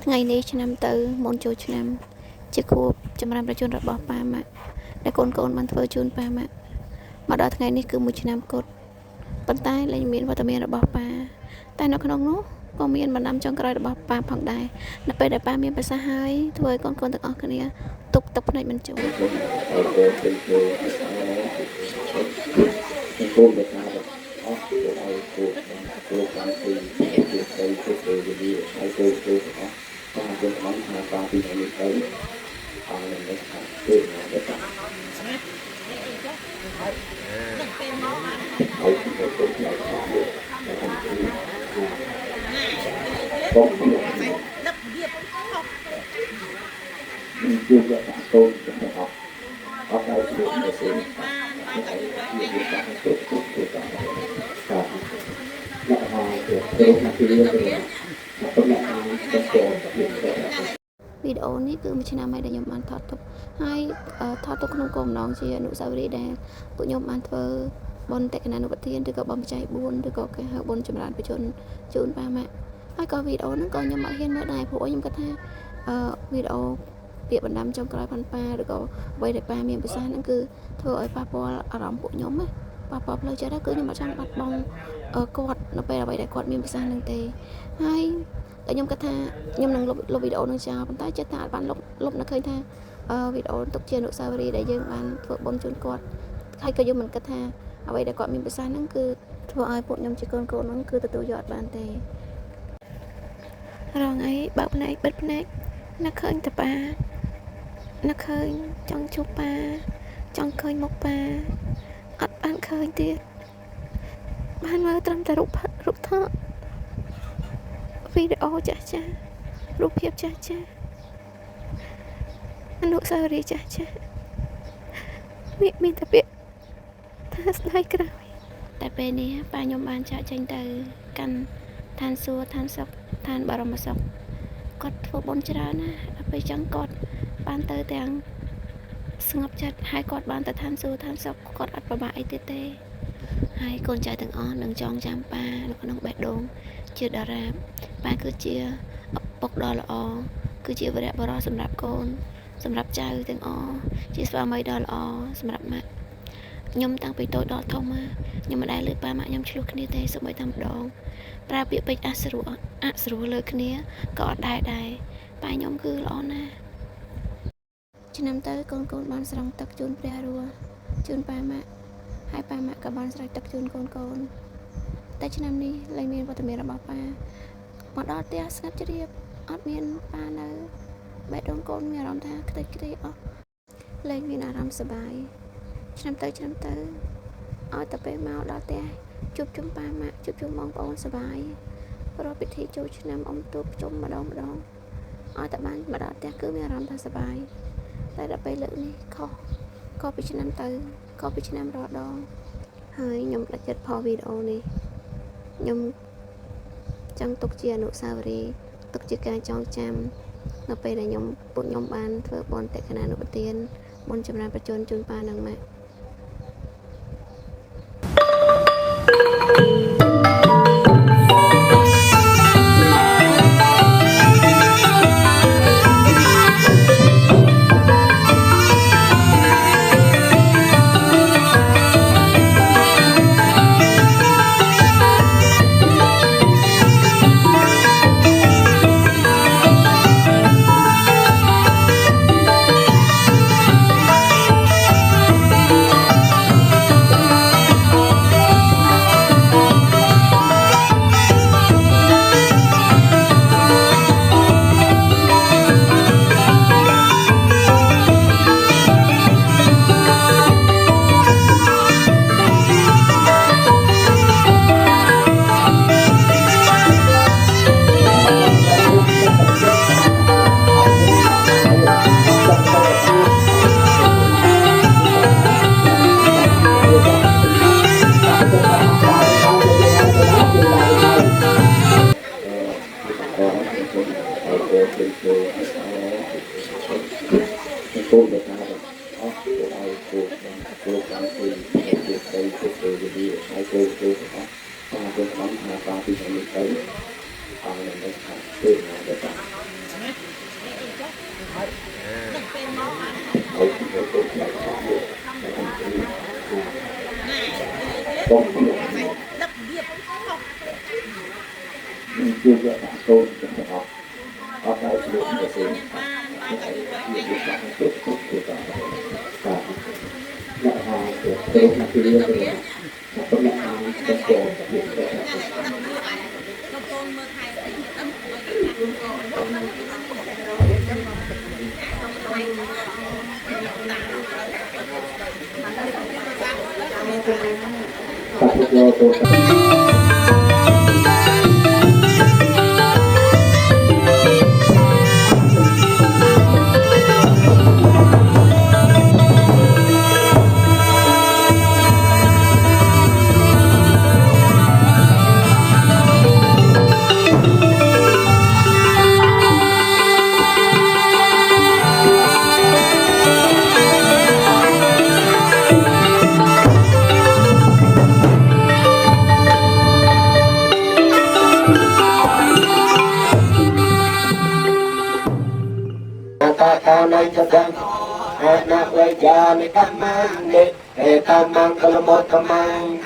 ថ្ងៃនេះឆ្នាំទៅមុនចូលឆ្នាំជាខួបចម្រើនប្រជជនរបស់ប៉ាម៉ាក់ដែលកូនបានធ្វើជូនប៉ាម៉ាក់មកដល់ថ្ងៃនេះគឺ1ឆ្នាំគត់ប៉ុន្តែលែងមានវត្តមានរបស់ប៉ាតែនៅក្នុងនោះក៏មានបណ្ដាំចុងក្រោយរបស់ប៉ាផងដែរនៅពេលដែលប៉ាមានប្រសាសន៍ហើយធ្វើឲ្យកូនទាំងអស់គ្នាទុកទឹកភ្នែកមិនជុំវីដេអូនេះគឺ1ឆ្នាំហើយដែលខ្ញុំបានថតទុកហើយថតទុកក្នុងគោលបំណងជាអនុស្សាវរីយ៍ដែលពួកខ្ញុំបានធ្វើបុណ្យតេកណានុប្រធានឬក៏បុណ្យបច្ច័យ4ឬក៏គេហៅបុណ្យចម្រើនប្រជជនជូនប៉ាម៉ាក់ហើយក៏វីដេអូហ្នឹងក៏ខ្ញុំអត់ហ៊ានមើលដែរព្រោះខ្ញុំគិតថាវីដេអូពាក្យបណ្ដាំចុងក្រោយប៉ាឬក៏អ្វីដែលប៉ាមានប្រសាសន៍ហ្នឹងគឺធ្វើឲ្យប៉ះពាល់អារម្មណ៍ពួកខ្ញុំណាប៉ះពាល់ផ្លូវចិត្តគឺខ្ញុំអត់ចង់បាត់បង់គាត់នៅពេលអ្វីដែលគាត់មានប្រសាសន៍ហ្នឹងទេហើយខ្ញុំគិតថាខ្ញុំនឹងលុបវីដេអូនឹងចោលប៉ុន្តែចិត្តថាអត់បានលុបនៅឃើញថាវីដេអូទុកជាអនុស្សាវរីយ៍ដែលយើងបានធ្វើបុណ្យជូនគាត់ហើយក៏យើងមិនគិតថាអ្វីដែលគាត់មានប្រសាសន៍ហ្នឹងគឺធ្វើឲ្យពួកខ្ញុំជាកូនហ្នឹងគឺទទួលយកអត់បានទេរងអីបើកភ្នែកបិទភ្នែកនឹកឃើញតប៉ានឹកឃើញចង់ជួបប៉ាចង់ឃើញមុខប៉ាអត់បានឃើញទៀតបានមើលត្រឹមតែរូបថតវីដេអូចាស់រូបភាពចាស់អនុស្សាវរីយ៍ចាស់មានតែពាក្យថាស្ដាយក្រោយតែពេលនេះប៉ាខ្ញុំបានចាក់ចេញទៅកាន់ឋានសួគ៌ឋានសុខឋានបរមសុខគាត់ធ្វើបុណ្យច្រើនណាស់ដល់ពេលចឹងគាត់បានទៅទាំងស្ងប់ចិត្តហើយគាត់បានទៅឋានសួគ៌ឋានសុខគាត់អត់ប្របាក់អីទៀតទេហើយកូនចៅទាំងអស់នឹងចងចាំប៉ានៅក្នុងបេះដូងជាដរាបប៉ាគឺជាឪពុកដ៏ល្អគឺជាវីរបុរសសម្រាប់កូនសម្រាប់ចៅទាំងអស់ជាស្វាមីដ៏ល្អសម្រាប់ម៉ាក់ខ្ញុំតាំងពីតូចដល់ធំខ្ញុំមិនដែលលើប៉ាម៉ាក់ខ្ញុំឆ្លោះគ្នាទេសូម្បីតែម្ដងប្រើពាក្យពេចន៍អស្រួលលើគ្នាក៏អត់ដែរប៉ាខ្ញុំគឺល្អណាស់ឆ្នាំទៅកូនបានស្រង់ទឹកជូនព្រះរស់ជូនប៉ាម៉ាក់ហើយប៉ាម៉ាក់ក៏បានស្រោចទឹកជូនកូនតែឆ្នាំនេះលែងមានវត្តមានរបស់ប៉ាមកដល់ផ្ទះស្ងាត់ជ្រាបអត់មានប៉ានៅបេះដូងកូនមានអារម្មណ៍ថាខ្ទេចខ្ទីអស់លែងមានអារម្មណ៍សប្បាយឆ្នាំទៅឲ្យតែពេលមកដល់ផ្ទះជួបជុំប៉ាម៉ាក់ជួបជុំបងប្អូនសប្បាយប្រពៃពិធីចូលឆ្នាំអ៊ំទូបជុំម្ដងឲ្យតែបានមកដល់ផ្ទះគឺមានអារម្មណ៍ថាសប្បាយតែដល់ពេលលើកនេះខុសពីឆ្នាំទៅខុសពីឆ្នាំរដងហើយខ្ញុំផ្ដាច់ចិត្តផលវីដេអូនេះខ្ញុំចង់ទុកជាអនុស្សាវរីយ៍ទុកជាការចងចាំនៅពេលដែលពួកខ្ញុំបានធ្វើបុណ្យតេកណានុប្រទានបុណ្យចម្រើនប្រជជនជូនប៉ានិងម៉ាក់ Anak wajah ni kamang ni, tamang kalamot kamang.